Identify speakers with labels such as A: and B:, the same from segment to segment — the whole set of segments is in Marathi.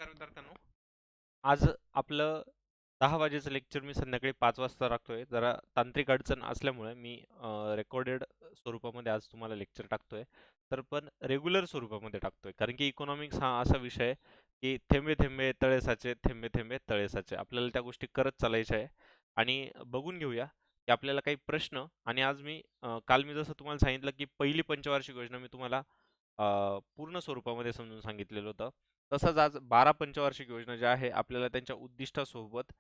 A: नमस्कार विद्यार्थ्यांनो. आज आपलं 10 वाजेचं लेक्चर मी संध्याकाळी 5 वाजता राखतोय. जरा तांत्रिक अडचण असल्यामुळे मी रेकॉर्डेड स्वरूपामध्ये आज तुम्हाला लेक्चर टाकतोय. तर पण रेग्युलर स्वरूपामध्ये टाकतोय. कारण की इकॉनॉमिक्स हा असा विषय आहे की थेंबे थेंबे तळे साचे, थेंबे थेंबे तळे साचे. आपल्याला त्या गोष्टी करत चालायच्या आहे. आणि बघून घेऊया की आपल्याला काही प्रश्न. आणि आज मी काल मी जसं तुम्हाला सांगितलं की पहिली पंचवार्षिक योजना मी तुम्हाला पूर्ण स्वरूपामध्ये समजून सांगितलेलं होतं. तसंच आज 12 पंचवार्षिक योजना ज्या आहे आपल्याला त्यांच्या उद्दिष्टासोबत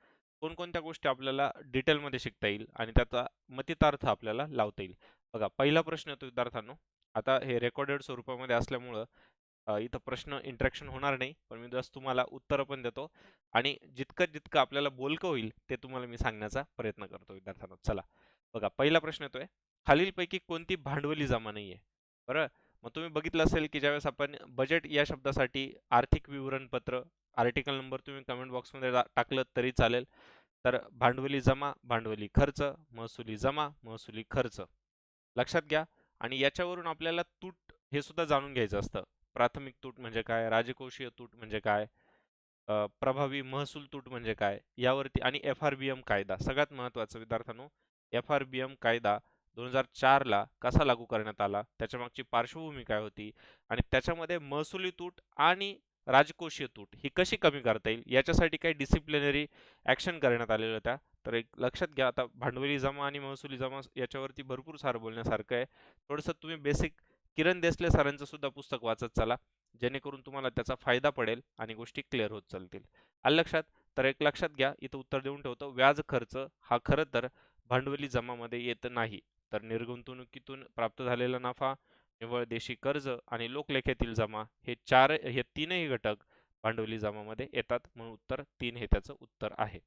A: कोणकोणत्या गोष्टी आपल्याला डिटेलमध्ये शिकता येईल आणि त्याचा मतितार्थ आपल्याला लावता येईल. बघा, पहिला प्रश्न येतो विद्यार्थ्यांनो. आता हे रेकॉर्डेड स्वरूपामध्ये असल्यामुळं इथं प्रश्न इंटरॅक्शन होणार नाही, पण मी जस्ट तुम्हाला उत्तरं पण देतो आणि जितकं जितकं आपल्याला बोलकं होईल ते तुम्हाला मी सांगण्याचा प्रयत्न करतो विद्यार्थ्यांनो. चला बघा, पहिला प्रश्न येतोय, खालीलपैकी कोणती भांडवली जमा नाहीये. बरं, मग तुम्ही बघितलं असेल की ज्यावेळेस आपण बजेट या शब्दासाठी आर्थिक विवरणपत्र, आर्टिकल नंबर तुम्ही कमेंट बॉक्समध्ये टाकलं तरी चालेल. तर भांडवली जमा, भांडवली खर्च, महसुली जमा, महसुली खर्च लक्षात घ्या. आणि याच्यावरून आपल्याला तूट हे सुद्धा जाणून घ्यायचं असतं. प्राथमिक तूट म्हणजे काय, राजकोषीय तूट म्हणजे काय, प्रभावी महसूल तूट म्हणजे काय, यावरती. आणि FRBM कायदा सगळ्यात महत्त्वाचं विद्यार्थ्यांनो. FRBM कायदा 2004 ला कसा लागू करण्यात आला, त्याच्या मागची पार्श्वभूमी काय होती आणि त्याच्यामध्ये महसुली तूट आणि राजकोषीय तूट ही कशी कमी करता येईल याच्यासाठी काही डिसिप्लिनरी ॲक्शन करण्यात आलेल्या होत्या. तर एक लक्षात घ्या. आता भांडवली जमा आणि महसुली जमा याच्यावरती भरपूर सारं बोलण्यासारखं आहे. थोडंसं तुम्ही बेसिक किरण देसले सरांचं सुद्धा पुस्तक वाचत चला, जेणेकरून तुम्हाला त्याचा फायदा पडेल आणि गोष्टी क्लिअर होत चालतील. आलं लक्षात? तर एक लक्षात घ्या, इथं उत्तर देऊन ठेवतो. व्याज खर्च हा खरं तर भांडवली जमामध्ये येत नाही. तर निर्गुंतवणुकीतून प्राप्त झालेला नफा, निव्वळ देशी कर्ज आणि लोकलेखेतील जमा हे तीनही घटक भांडवली जमामध्ये येतात. म्हणून उत्तर 3 हे त्याचं उत्तर आहे.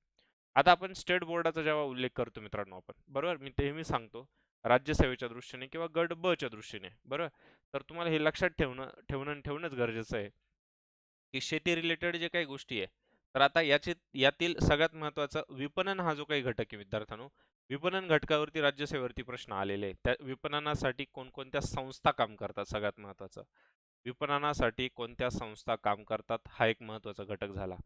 A: आता आपण स्टेट बोर्डाचा जेव्हा उल्लेख करतो मित्रांनो, आपण बरोबर, मी नेहमी सांगतो राज्यसेवेच्या दृष्टीने किंवा गट ब च्या दृष्टीने, बरोबर. तर तुम्हाला हे लक्षात ठेवणंच गरजेचं आहे की शेती रिलेटेड जे काही गोष्टी आहे. तर आता यातील सगळ्यात महत्त्वाचा विपणन हा जो काही घटक आहे विद्यार्थ्यांनो, विपणन घटकावरती राज्यसेवेवरती प्रश्न आलेले आहे. त्या विपणनासाठी कोणकोणत्या संस्था काम करतात, सगळ्यात महत्त्वाचं विपणनासाठी कोणत्या संस्था काम करतात हा एक महत्त्वाचा घटक झाला.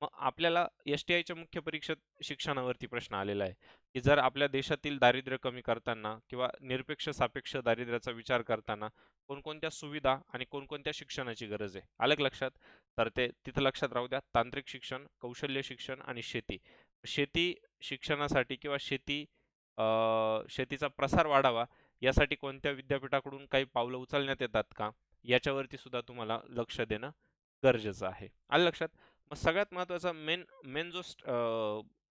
A: मग आपल्याला STIच्या मुख्य परीक्षेत शिक्षणावरती प्रश्न आलेला आहे की जर आपल्या देशातील दारिद्र्य कमी करताना किंवा निरपेक्ष सापेक्ष दारिद्र्याचा विचार करताना कोणकोणत्या सुविधा आणि कोणकोणत्या शिक्षणाची गरज आहे. आलं का लक्षात? तर ते तिथं लक्षात राहू द्या. तांत्रिक शिक्षण, कौशल्य शिक्षण आणि शेती. शेती शिक्षणासाठी किंवा शेतीचा प्रसार वाढावा यासाठी कोणत्या विद्यापीठाकडून काही पावलं उचलण्यात येतात का, याच्यावरती सुद्धा तुम्हाला लक्ष देणं गरजेचं आहे. आलं लक्षात? मग सगळ्यात महत्त्वाचा मेन मेन जो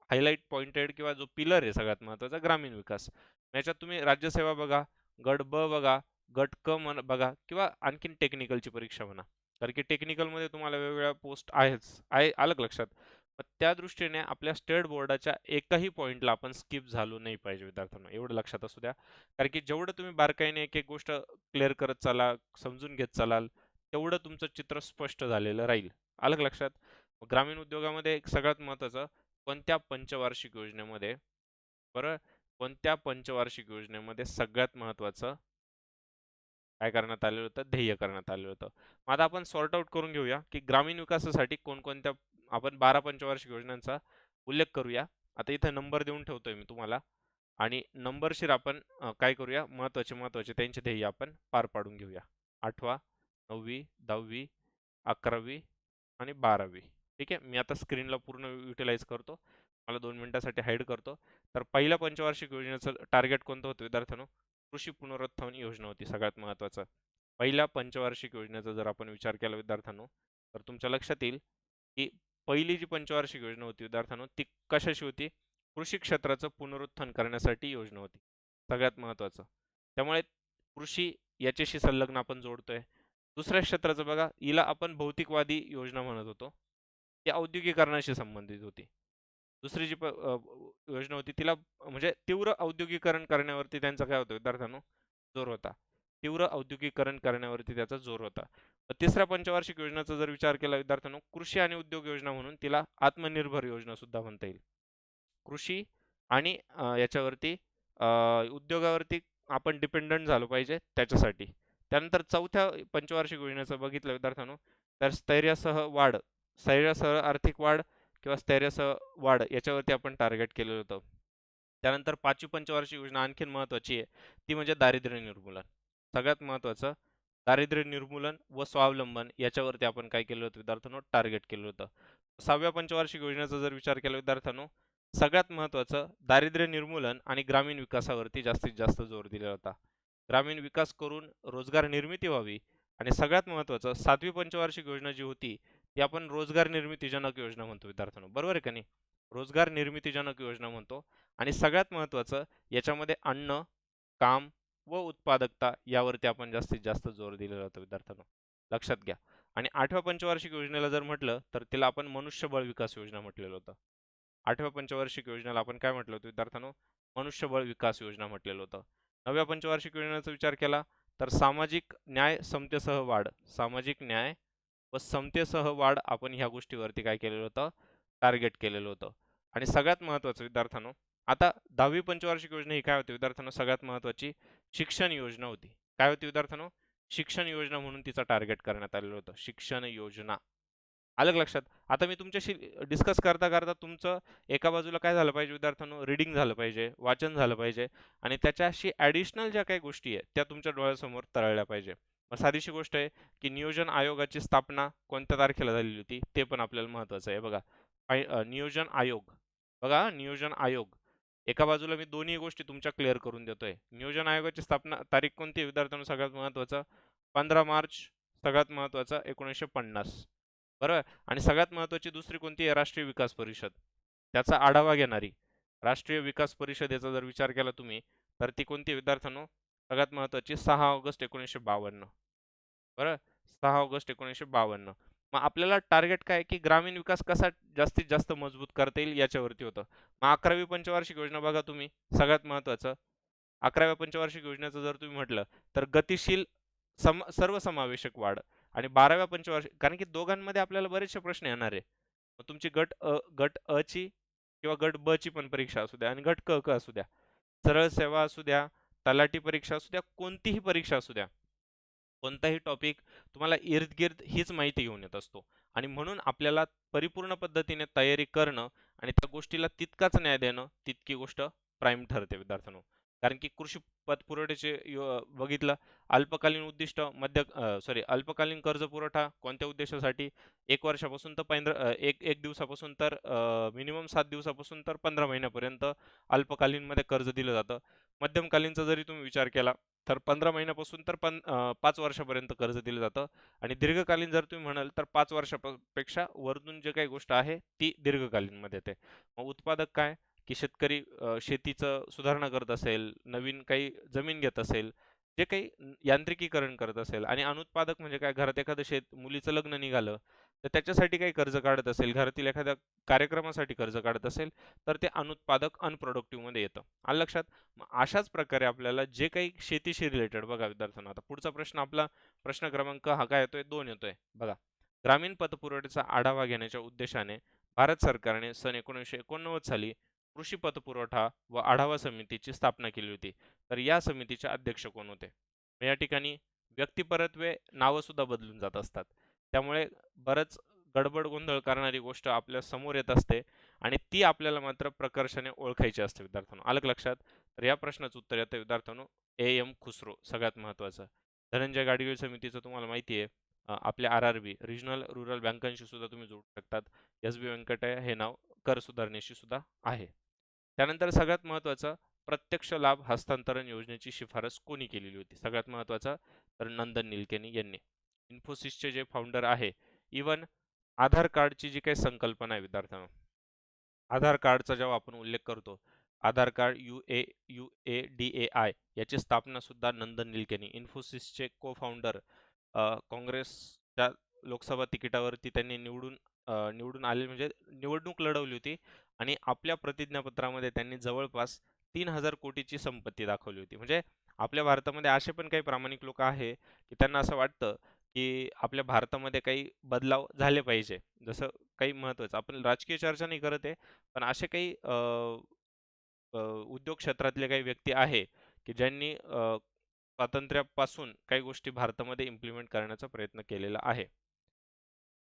A: हायलाइट पॉइंटेड किंवा जो पिलर आहे सगळ्यात महत्त्वाचा, ग्रामीण विकास. याच्यात तुम्ही राज्यसेवा बघा, गट ब बघा, गट क बघा किंवा आणखीन टेक्निकलची परीक्षा म्हणा. कारण की टेक्निकलमध्ये तुम्हाला वेगवेगळ्या पोस्ट आहे. आलं का लक्षात? मग त्या दृष्टीने आपल्या स्टेट बोर्डाच्या एकही पॉईंटला आपण स्किप झालो नाही पाहिजे विद्यार्थ्यांना, एवढं लक्षात असू द्या. कारण की जेवढं तुम्ही बारकाईने एक एक गोष्ट क्लिअर करत चाला, समजून घेत चालाल, तेवढं तुमचं चित्र स्पष्ट झालेलं राहील. आलं का लक्षात? ग्रामीण उद्योगामध्ये एक सगळ्यात महत्त्वाचं, कोणत्या पंचवार्षिक योजनेमध्ये, बरं, कोणत्या पंचवार्षिक योजनेमध्ये सगळ्यात महत्त्वाचं काय करण्यात आलेलं होतं, ध्येय करण्यात आलेलं होतं. मग आता आपण सॉर्ट आउट करून घेऊया की ग्रामीण विकासासाठी कोणकोणत्या आपण 12 पंचवार्षिक योजनांचा उल्लेख करूया. आता इथे नंबर देऊन ठेवतोय मी तुम्हाला आणि नंबरशीर आपण काय करूया, महत्त्वाचे त्यांचे ध्येय आपण पार पाडून घेऊया. 8वा, 9वी, 10वी, 11वी आणि 12वी. ठीक आहे. मी आता स्क्रीनला पूर्ण युटिलाइज करतो. मला 2 मिनिटासाठी हाईड करतो. तर पहिल्या पंचवार्षिक योजनेचं टार्गेट कोणतं होतं विद्यार्थ्यांनो? कृषी पुनरुत्थान योजना होती सगळ्यात महत्त्वाचं. पहिल्या पंचवार्षिक योजनेचा जर आपण विचार केला विद्यार्थ्यांनो, तर तुमच्या लक्षात येईल की पहिली जी पंचवार्षिक योजना होती विद्यार्थ्यांनो, ती कशाची होती? कृषी क्षेत्राचं पुनरुत्थान करण्यासाठी योजना होती. सगळ्यात महत्त्वाचं. त्यामुळे कृषी याच्याशी संलग्न आपण जोडतोय. दुसऱ्या क्षेत्राचं बघा, हिला आपण भौतिकवादी योजना म्हणत होतो. ती औद्योगिकरणाशी संबंधित होती. दुसरी जी योजना होती तिला म्हणजे तीव्र औद्योगिकरण करण्यावरती त्यांचा काय होतं विद्यार्थ्यांनो, जोर होता. तीव्र औद्योगिकरण करण्यावरती त्याचा जोर होता. तिसऱ्या पंचवार्षिक योजनेचा जर विचार केला विद्यार्थ्यांनो, कृषी आणि उद्योग योजना म्हणून तिला आत्मनिर्भर योजना सुद्धा म्हणता येईल. कृषी आणि याच्यावरती उद्योगावरती आपण डिपेंडंट झालो पाहिजे त्याच्यासाठी. त्यानंतर चौथ्या पंचवार्षिक योजनेचं बघितलं विद्यार्थ्यांनो, तर स्थैर्यासह वाढ स्थैर्यासह आर्थिक वाढ किंवा स्थैर्यासह वाढ याच्यावरती आपण टार्गेट केलेलं होतं. त्यानंतर 5वी पंचवार्षिक योजना आणखीन महत्त्वाची आहे, ती म्हणजे दारिद्र्य निर्मूलन. सगळ्यात महत्त्वाचं दारिद्र्य निर्मूलन व स्वावलंबन याच्यावरती आपण काय केलं होतं विद्यार्थ्यांनो, टार्गेट केलं होतं. 6व्या पंचवार्षिक योजनेचा जर विचार केला विद्यार्थ्यांनो, सगळ्यात महत्त्वाचं दारिद्र्य निर्मूलन आणि ग्रामीण विकासावरती जास्तीत जास्त जोर दिला होता. ग्रामीण विकास करून रोजगार निर्मिती व्हावी आणि सगळ्यात महत्त्वाचं 7वी पंचवार्षिक योजना जी होती, ती आपण रोजगार निर्मितीजनक योजना म्हणतो विद्यार्थ्यांनो. बरोबर आहे का नाही? रोजगार निर्मितीजनक योजना म्हणतो आणि सगळ्यात महत्त्वाचं याच्यामध्ये अन्न, काम व उत्पादकता यावरती आपण जास्तीत जास्त जोर दिलेला होता विद्यार्थ्यांनो. लक्षात घ्या. आणि 8व्या पंचवार्षिक योजनेला जर म्हटलं, तर तिला आपण मनुष्यबळ विकास योजना म्हटलेलं होतं. 8व्या पंचवार्षिक योजनेला आपण काय म्हटलं होतं विद्यार्थ्यांनो? मनुष्यबळ विकास योजना म्हटलेलं होतं. 9व्या पंचवार्षिक योजनेचा विचार केला तर सामाजिक न्याय समतेसह वाढ, सामाजिक न्याय व समतेसह वाढ आपण ह्या गोष्टीवरती काय केलेलं होतं? टार्गेट केलेलं होतं. आणि सगळ्यात महत्त्वाचं विद्यार्थ्यांनो, आता 10वी पंचवार्षिक योजना ही काय होती विद्यार्थ्यांनो? सगळ्यात महत्त्वाची शिक्षण योजना होती. काय होती विद्यार्थ्यांनो? शिक्षण योजना म्हणून तिचा टार्गेट करण्यात आलेलं होतं. शिक्षण योजना. आलं का लक्षात? आता मी तुमच्याशी डिस्कस करता करता तुमचं एका बाजूला काय झालं पाहिजे विद्यार्थ्यांनो? रीडिंग झालं पाहिजे, वाचन झालं पाहिजे आणि त्याच्याशी ॲडिशनल ज्या काही गोष्टी आहेत त्या तुमच्या डोळ्यासमोर तरळल्या पाहिजे. मग साधीशी गोष्ट आहे की नियोजन आयोगाची स्थापना कोणत्या तारखेला झालेली होती ते पण आपल्याला महत्त्वाचं आहे बघा. नियोजन आयोग बघा, नियोजन आयोग. एका बाजूला मी दोन्ही गोष्टी तुमच्या क्लिअर करून देतोय. नियोजन आयोगाची स्थापना तारीख कोणती आहे विद्यार्थ्यांनो? सगळ्यात महत्त्वाचं 15 मार्च, सगळ्यात महत्त्वाचं 1950. बरोबर. आणि सगळ्यात महत्त्वाची दुसरी कोणती आहे? राष्ट्रीय विकास परिषद. त्याचा आढावा घेणारी राष्ट्रीय विकास परिषदेचा जर विचार केला तुम्ही, तर ती कोणती आहे विद्यार्थ्यांनो? सगळ्यात महत्त्वाची 6 ऑगस्ट 1952. बरोबर. 6 ऑगस्ट 1952. मग आपल्याला टार्गेट काय आहे, की ग्रामीण विकास कसा जास्तीत जास्त मजबूत करता येईल याच्यावरती होतं. मग 11वी पंचवार्षिक योजना बघा तुम्ही, सगळ्यात महत्त्वाचं 11व्या पंचवार्षिक योजनेचं जर तुम्ही म्हटलं, तर गतिशील सर्वसमावेशक वाढ आणि 12व्या पंचवार्षिक, कारण की दोघांमध्ये आपल्याला बरेचसे प्रश्न येणार आहे. मग तुमची गट अ ची किंवा गट ब ची पण परीक्षा असू द्या आणि गट क असू द्या. सरळ सेवा असू द्या, तलाठी परीक्षा असू द्या, कोणतीही परीक्षा असू द्या. कोणताही टॉपिक तुम्हाला इर्द-गिर्द हीच माहिती घेऊन येत असतो आणि म्हणून आपल्याला परिपूर्ण पद्धतीने तयारी करणं आणि त्या गोष्टीला तितकाच न्याय देणं, तितकी गोष्ट प्राईम ठरते विद्यार्थ्यांनो. कारण की कृषी पतपुरवठ्याचे बघितलं अल्पकालीन उद्दिष्ट अल्पकालीन कर्ज पुरवठा कोणत्या उद्देशासाठी? 1 वर्षापासून तर 1 दिवसापासून तर मिनिमम 7 दिवसापासून तर 15 महिन्यापर्यंत अल्पकालीनमध्ये कर्ज दिलं जातं. मध्यमकालीनचा जरी तुम्ही विचार केला तर 15 महिन्यापासून तर 5 वर्षापर्यंत कर्ज दिलं जातं आणि दीर्घकालीन जर तुम्ही म्हणाल तर 5 वर्षापेक्षा वरतून जे काही गोष्ट आहे ती दीर्घकालीनमध्ये येते. मग उत्पादक काय? की शेतकरी शेतीचं सुधारणा करत असेल, नवीन काही जमीन घेत असेल, जे काही यांत्रिकीकरण करत असेल आणि अनुत्पादक म्हणजे काय? घरात एखादं मुलीचं लग्न निघालं, तर त्याच्यासाठी काही कर्ज काढत असेल, घरातील एखाद्या कार्यक्रमासाठी कर्ज काढत असेल, तर ते अनुत्पादक अनप्रोडक्टिव्हमध्ये येतं. आलं लक्षात? मग अशाच प्रकारे आपल्याला जे काही शेतीशी रिलेटेड बघा विद्यार्थ्यांनो, आता पुढचा प्रश्न आपला प्रश्न क्रमांक हा काय येतोय? 2 येतोय. बघा. ग्रामीण पतपुरवठ्याचा आढावा घेण्याच्या उद्देशाने भारत सरकारने सन 1989 साली कृषी पतपुरवठा व आढावा समितीची स्थापना केली होती. तर या समितीचे अध्यक्ष कोण होते? या ठिकाणी व्यक्तिपरत्वे नावं सुद्धा बदलून जात असतात. त्यामुळे बरंच गडबड गोंधळ करणारी गोष्ट आपल्या समोर येत असते आणि ती आपल्याला मात्र प्रकर्षाने ओळखायची असते विद्यार्थ्यांनो. आलं का लक्षात? तर या प्रश्नाचं उत्तर येतं विद्यार्थ्यांनो एम खुसरो सगळ्यात महत्त्वाचं. धनंजय गाडगीळ समितीचं तुम्हाला माहिती आहे आपल्या RRB रिजनल रुरल बँकांशी सुद्धा तुम्ही जोडू शकतात. SB व्यंकटय्या हे नाव कर सुधारणेशी सुद्धा आहे. त्यानंतर सगळ्यात महत्त्वाचं प्रत्यक्ष लाभ हस्तांतरण योजनेची शिफारस कोणी केलेली होती? सगळ्यात महत्त्वाचं तर नंदन निलकेनी यांनी. इन्फोसिसचे जे फाउंडर आहे, इवन आधार कार्डची जी काही संकल्पना आहे विद्यार्थ्यांनो, आधार कार्डचा जेव्हा आपण उल्लेख करतो, आधार कार्ड UADAI याची स्थापना सुद्धा नंदन निलकेनी, इन्फोसिसचे को फाउंडर, काँग्रेसच्या लोकसभा तिकिटावरती त्यांनी निवडून आले म्हणजे निवडणूक लढवली होती आणि आपल्या प्रतिज्ञापत्रामध्ये त्यांनी जवळपास 3000 कोटीची संपत्ती दाखवली होती. म्हणजे आपल्या भारतामध्ये असे पण काही प्रामाणिक लोक आहे की त्यांना असं वाटतं की आपल्या भारतामध्ये काही बदलाव झाले पाहिजे. जसं काही महत्त्वाचं आपण राजकीय चर्चा नाही करत आहे, पण असे काही उद्योग क्षेत्रातले काही व्यक्ती आहे की ज्यांनी स्वातंत्र्यापासून काही गोष्टी भारतामध्ये इम्प्लिमेंट करण्याचा प्रयत्न केलेला आहे.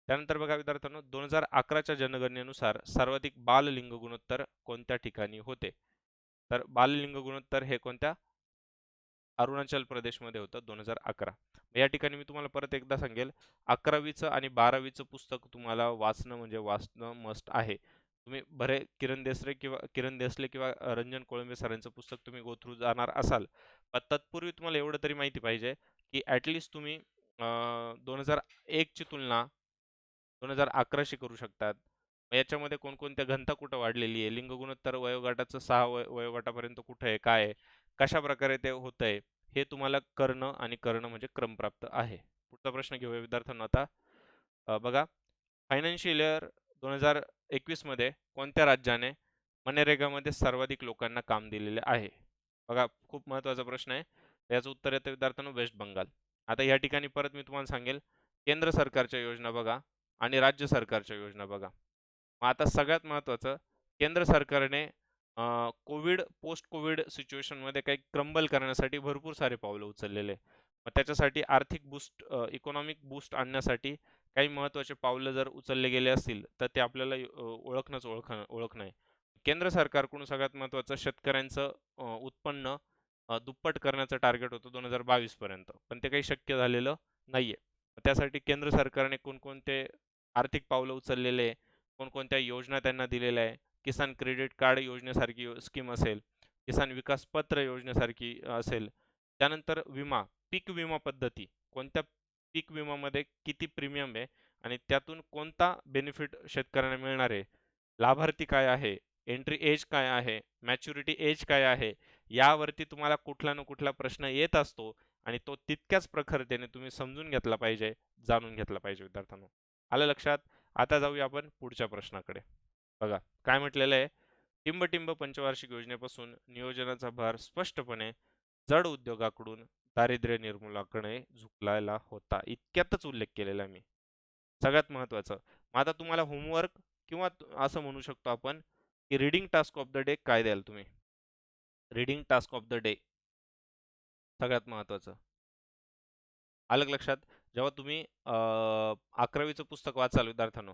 A: त्यानंतर बघा विद्यार्थ्यांनो, 2011च्या जनगणनेनुसार सर्वाधिक बाललिंग गुणोत्तर कोणत्या ठिकाणी होते? तर बाललिंग गुणोत्तर हे कोणत्या? अरुणाचल प्रदेशमध्ये होतं 2011. या ठिकाणी मी तुम्हाला परत एकदा सांगेल, 11वीचं आणि 12वीचं पुस्तक तुम्हाला वाचणं म्हणजे वाचणं मस्ट आहे. तुम्ही किरण देसले किंवा रंजन कोळंबे सरांचं पुस्तक तुम्ही गो थ्रू जाणार असाल, पण तत्पूर्वी तुम्हाला एवढं तरी माहिती पाहिजे, की तुम्ही 2001 ची तुलना 2011शी करू शकतात. मग याच्यामध्ये कोणकोणत्या घनता कुठं वाढलेली आहे, लिंग गुणोत्तर वयोगटाचं 6 वयोगटापर्यंत कुठं आहे, काय आहे, कशाप्रकारे ते होतंय, हे तुम्हाला करणं म्हणजे क्रमप्राप्त आहे. पुढचा प्रश्न घेऊया विद्यार्थ्यांनो आता. बघा, फायनान्शियल इयर 2021 मध्ये कोणत्या राज्याने मनरेगामध्ये सर्वाधिक लोकांना काम दिलेले आहे? बघा, खूप महत्त्वाचा प्रश्न आहे. याचं उत्तर येतं विद्यार्थ्यांनो वेस्ट बंगाल. आता या ठिकाणी परत मी तुम्हाला सांगेल, केंद्र सरकारच्या योजना बघा आणि राज्य सरकारच्या योजना बघा. मग आता सगळ्यात महत्त्वाचं, केंद्र सरकारने पोस्ट कोविड सिच्युएशनमध्ये काही क्रंबल करण्यासाठी भरपूर सारे पावलं उचललेले आहे. मग त्याच्यासाठी इकॉनॉमिक बूस्ट आणण्यासाठी काही महत्त्वाचे पावलं जर उचलले गेले असतील, तर ते आपल्याला ओळखणं आहे. केंद्र सरकारकडून सगळ्यात महत्त्वाचं शेतकऱ्यांचं उत्पन्न दुप्पट करण्याचं टार्गेट होतं 2022 पर्यंत. पण ते काही शक्य झालेलं नाहीये. त्यासाठी केंद्र सरकारने कोणकोणते आर्थिक पावलं उचललेले आहे, कोणकोणत्या योजना त्यांना दिलेल्या आहे, किसान क्रेडिट कार्ड योजनेसारखी स्कीम असेल, किसान विकास पत्र योजनेसारखी असेल, त्यानंतर पीक विमा पद्धती, कोणत्या पीक विमामध्ये किती प्रीमियम आहे आणि त्यातून कोणता बेनिफिट शेतकऱ्यांना मिळणार आहे, लाभार्थी काय आहे, एंट्री एज काय आहे, मॅच्युरिटी एज काय आहे, यावरती तुम्हाला कुठला ना कुठला प्रश्न येत असतो आणि तो तितक्याच प्रखरतेने तुम्ही समजून घेतला पाहिजे, जाणून घेतला पाहिजे विद्यार्थ्यांनो. आलं लक्षात? आता जाऊया आपण पुढच्या प्रश्नाकडे. बघा, काय म्हटलेलं आहे? टिंब-टिंब पंचवार्षिक योजनेपासून नियोजनाचा भार स्पष्टपणे जड उद्योगाकडून दारिद्र्य निर्मूलनाकडे झुकलेला होता. इतक्यातच उल्लेख केलेला आहे मी. सगळ्यात महत्त्वाचं. मग आता तुम्हाला होमवर्क किंवा असं म्हणू शकतो आपण, की reading task of the day काय द्याल तुम्ही? Reading task of the day सगळ्यात महत्त्वाचं. आलं का लक्षात? जेव्हा तुम्ही 11वीचं पुस्तक वाचाल विद्यार्थ्यांनो,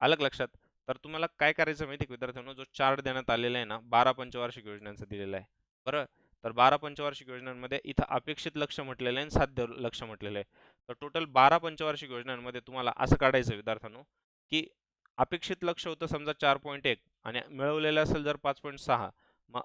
A: आलं का लक्षात? तर तुम्हाला काय करायचं माहिती आहे का विद्यार्थ्यांनो, जो चार्ट देण्यात आलेला आहे ना, 12 पंचवार्षिक योजनांचा दिलेला आहे. बरं? तर 12 पंचवार्षिक योजनांमध्ये इथं अपेक्षित लक्ष्य म्हटलेलं आहे आणि साध्य लक्ष्य म्हटलेलं आहे. तर टोटल 12 पंचवार्षिक योजनांमध्ये तुम्हाला असं काढायचं विद्यार्थ्यांनो, की अपेक्षित लक्ष्य होतं समजा 4.1 आणि मिळवलेलं असेल जर 5.6, मग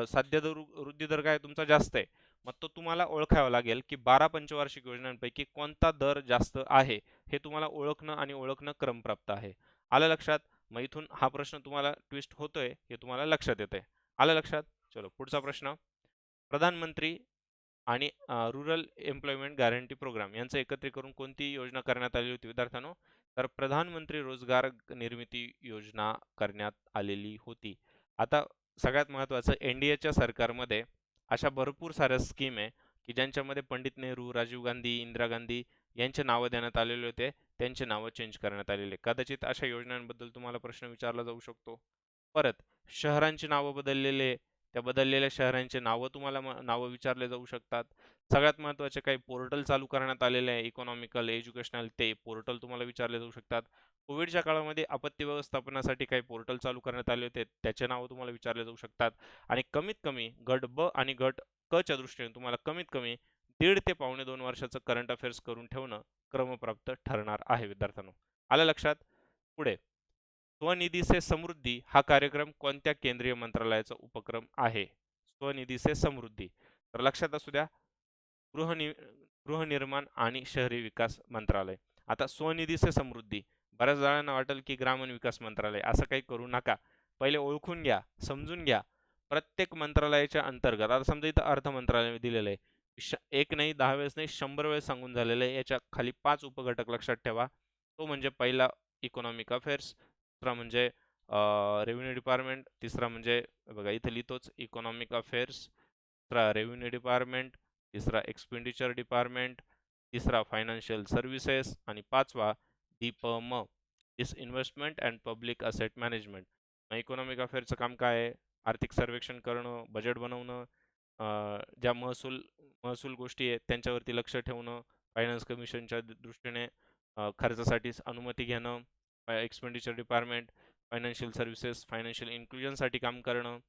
A: साध्य वृद्धी दर काय तुमचा जास्त आहे. मग तो तुम्हाला ओळखावा लागेल, की 12 पंचवार्षिक योजनांपैकी कोणता दर जास्त आहे, हे तुम्हाला ओळखणं क्रमप्राप्त आहे. आलं लक्षात? मग इथून हा प्रश्न तुम्हाला ट्विस्ट होतोय हे तुम्हाला लक्षात येतंय. आलं लक्षात? चलो पुढचा प्रश्न. प्रधानमंत्री आणि रुरल एम्प्लॉयमेंट गॅरंटी प्रोग्राम यांचं एकत्रीकरण कोणती योजना करण्यात आली होती विद्यार्थ्यांनो? तर प्रधानमंत्री रोजगार निर्मिती योजना करण्यात आलेली होती. आता सगळ्यात महत्त्वाचं, एन-डी-एच्या सरकारमध्ये अशा भरपूर साऱ्या स्कीम आहे, की ज्यांच्यामध्ये पंडित नेहरू, राजीव गांधी, इंदिरा गांधी यांचे नावं देण्यात आलेले होते. त्यांचे नावं चेंज करण्यात आलेले. कदाचित अशा योजनांबद्दल तुम्हाला प्रश्न विचारला जाऊ शकतो. परत शहरांची नावं बदललेले, त्या बदललेल्या शहरांची नावं तुम्हाला नावं विचारले जाऊ शकतात. सगळ्यात महत्त्वाचे काही पोर्टल चालू करण्यात आलेले आहे, इकॉनॉमिकल, एज्युकेशनल, ते पोर्टल तुम्हाला विचारले जाऊ शकतात. कोविडच्या काळामध्ये आपत्ती व्यवस्थापनासाठी काही पोर्टल चालू करण्यात आले होते, त्याचे नावं तुम्हाला विचारले जाऊ शकतात. आणि कमीत कमी गट ब आणि गट क च्या दृष्टीने तुम्हाला कमीत कमी 1.5 ते पावणे 2 वर्षाचं करंट अफेअर्स करून ठेवणं क्रमप्राप्त ठरणार आहे विद्यार्थ्यांनो. आलं लक्षात? पुढे, स्वनिधी से समृद्धी हा कार्यक्रम कोणत्या केंद्रीय मंत्रालयाचा उपक्रम आहे? स्वनिधी से समृद्धी. तर लक्षात असू द्या, गृहनि गृहनिर्माण आणि शहरी विकास मंत्रालय. आता स्वनिधी से समृद्धी, बऱ्याच जणांना वाटेल की ग्रामीण विकास मंत्रालय, असं काही करू नका. पहिले ओळखून घ्या, समजून घ्या. प्रत्येक मंत्रालयाच्या अंतर्गत, आता समजा इथं अर्थ मंत्रालय दिलेलं आहे. एक नाही, 10 वेळेस नाही, 100 वेळेस सांगून झालेलं आहे. याच्या खाली 5 उपघटक लक्षात ठेवा. तो म्हणजे पहिला इकॉनॉमिक अफेअर्स, दुसरा म्हणजे रेव्हेन्यू डिपार्टमेंट, तिसरा म्हणजे बघा इथं लिहितोच इकॉनॉमिक अफेअर्स, दुसरा रेव्हेन्यू डिपार्टमेंट, तिसरा एक्सपेंडिचर डिपार्टमेंट, तिसरा फायनान्शियल सर्व्हिसेस आणि पाचवा DPM, investment and public asset management. Economic अफेअरचं काम काय आहे? आर्थिक सर्वेक्षण करणं, बजेट बनवणं, ज्या महसूल महसूल गोष्टी आहेत त्यांच्यावरती लक्ष ठेवणं, फायनान्स कमिशनच्या दृष्टीने खर्चासाठी अनुमती घेणं, expenditure department, financial services, financial इन्क्लुजनसाठी काम करणं.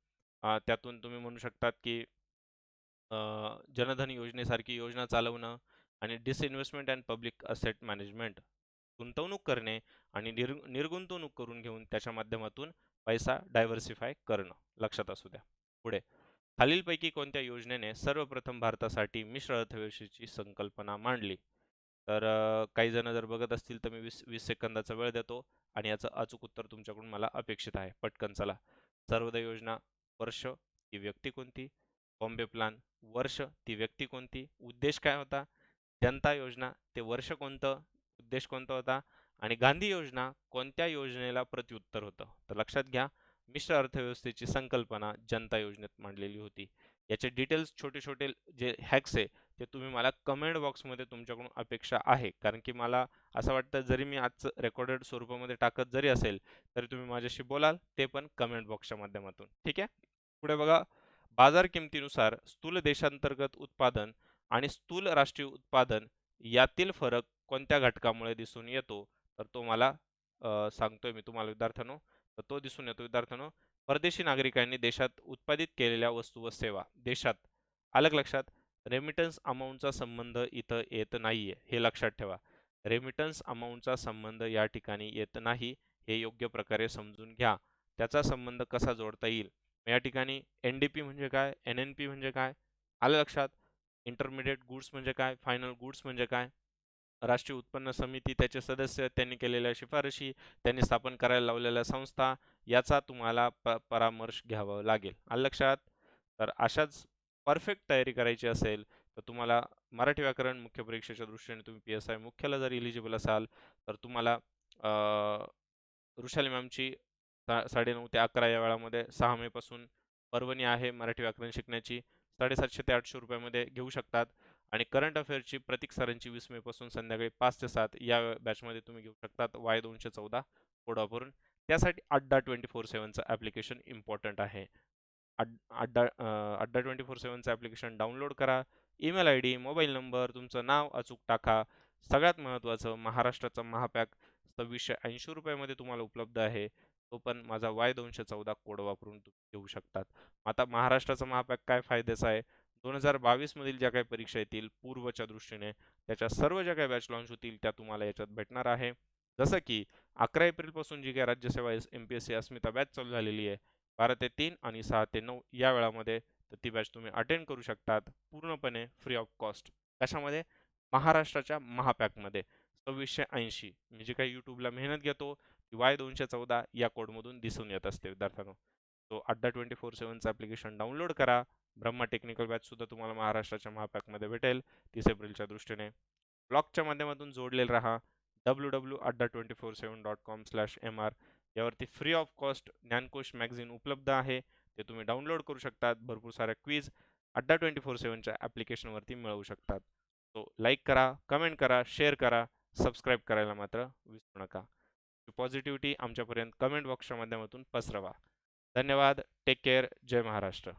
A: त्यातून तुम्ही म्हणू शकतात की जनधन योजनेसारखी योजना चालवणं आणि disinvestment and public asset management, गुंतवणूक करणे आणि निर्गुंतवणूक करून घेऊन त्याच्या माध्यमातून पैसा डायव्हर्सिफाय करणं. लक्षात असू द्या. पुढे, खालीलपैकी कोणत्या योजनेने सर्वप्रथम भारतासाठी मिश्र अर्थव्यवस्थेची संकल्पना मांडली? तर काही जण जर बघत असतील तर मी 20 सेकंदाचा वेळ देतो आणि याचं अचूक उत्तर तुमच्याकडून मला अपेक्षित आहे. पटकन चला. सर्वोदय योजना, वर्ष, ती व्यक्ती कोणती? बॉम्बे प्लान, वर्ष, ती व्यक्ती कोणती? उद्देश काय होता? जनता योजना, ते वर्ष कोणतं? उद्देश कोणता होता? आणि गांधी योजना कोणत्या योजनेला प्रत्युत्तर होतं? तर लक्षात घ्या, मिश्र अर्थव्यवस्थेची संकल्पना जनता योजनेत मांडलेली होती. याचे डिटेल्स छोटे छोटे जे हॅक्स आहे ते तुम्ही मला कमेंट बॉक्समध्ये तुमच्याकडून अपेक्षा आहे, कारण की मला असं वाटतं जरी मी आजचं रेकॉर्डेड स्वरूपामध्ये टाकत जरी असेल तरी तुम्ही माझ्याशी बोलाल, ते पण कमेंट बॉक्सच्या माध्यमातून. ठीक आहे. पुढे बघा, बाजार किमतीनुसार स्थूल देशांतर्गत उत्पादन आणि स्थूल राष्ट्रीय उत्पादन यातील फरक कोणत्या घटकामुळे दिसून येतो? तर तो मला सांगतोय मी तुम्हाला विद्यार्थ्यांनो. तर तो दिसून येतो विद्यार्थ्यांनो, परदेशी नागरिकांनी देशात उत्पादित केलेल्या वस्तू व सेवा देशात, अलग लक्षात, रेमिटन्स अमाऊंटचा संबंध इथं येत नाहीये, हे लक्षात ठेवा. रेमिटन्स अमाऊंटचा संबंध या ठिकाणी येत नाही, हे योग्य प्रकारे समजून घ्या. त्याचा संबंध कसा जोडता येईल? या ठिकाणी NDP म्हणजे काय, NNP म्हणजे काय, आलं लक्षात? इंटरमिडिएट गुड्स म्हणजे काय, फायनल गुड्स म्हणजे काय, राष्ट्रीय उत्पन्न समिती, त्याचे सदस्य, त्यांनी केलेल्या शिफारशी, त्यांनी स्थापन करायला लावलेल्या संस्था, याचा तुम्हाला परामर्श घ्यावा लागेल. आलं लक्षात? तर अशाच परफेक्ट तयारी करायची असेल तर तुम्हाला मराठी व्याकरण मुख्य परीक्षेच्या दृष्टीने तुम्ही PSI मुख्याला जर इलिजिबल असाल तर तुम्हाला वृषाली मॅमची 9:30 ते 11 या वेळामध्ये 6 मे पासून पर्वणी आहे मराठी व्याकरण शिकण्याची, 750 ते 800 रुपयामध्ये घेऊ शकतात. आणि करंट अफेअर्सची प्रतीक सरांची 20 मे पासून संध्याकाळी 5 ते 7 या बॅचमध्ये तुम्ही घेऊ शकतात Y214 कोड वापरून. त्यासाठी अड्डा 24/7चं ॲप्लिकेशन इम्पॉर्टंट आहे. अड्डा 24/7चं ॲप्लिकेशन डाउनलोड करा. ईमेल ID, मोबाईल नंबर, तुमचं नाव अचूक टाका. सगळ्यात महत्त्वाचं, महाराष्ट्राचा महापॅक 2680 रुपयामध्ये तुम्हाला उपलब्ध आहे. तो पण माझा Y214 कोड वापरून तुम्ही घेऊ शकतात. आता महाराष्ट्राचा महापॅक काय फायद्याचा आहे? 2022 मधील ज्या काही परीक्षा येतील पूर्वच्या दृष्टीने, त्याच्या सर्व ज्या काही बॅच लॉन्च होतील त्या तुम्हाला याच्यात भेटणार आहे. जसं की 11 एप्रिल पासून जी काही राज्यसेवा MPSC अस्मिता बॅच चालू झालेली आहे, 12 ते 3 आणि 6 ते 9 या वेळामध्ये, तर ती बॅच तुम्ही अटेंड करू शकतात पूर्णपणे फ्री ऑफ कॉस्ट. कशामध्ये? महाराष्ट्राच्या महापॅकमध्ये 2680. मी जे काही यूट्यूबला मेहनत घेतो ती Y214 या कोडमधून दिसून येत असते विद्यार्थ्यांनो. तो अड्डा 24/7चं ॲप्लिकेशन डाउनलोड करा. ब्रह्मा टेक्निकल बॅच सुद्धा तुम्हाला महाराष्ट्राच्या महापॅकमध्ये भेटेल 30 एप्रिलच्या दृष्टीने. ब्लॉगच्या माध्यमातून जोडलेले राहा. www.adda247.com/mr यावरती फ्री ऑफ कॉस्ट ज्ञानकोश मॅगझिन उपलब्ध आहे, ते तुम्ही डाउनलोड करू शकतात. भरपूर साऱ्या क्विज अड्डा 24/7च्या ॲप्लिकेशनवरती मिळवू शकतात. तो लाईक करा, कमेंट करा, शेअर करा, सबस्क्राईब करायला मात्र विसरू नका. पॉझिटिव्हिटी आमच्यापर्यंत कमेंट बॉक्सच्या माध्यमातून पसरवा. धन्यवाद. Take care. जय महाराष्ट्र.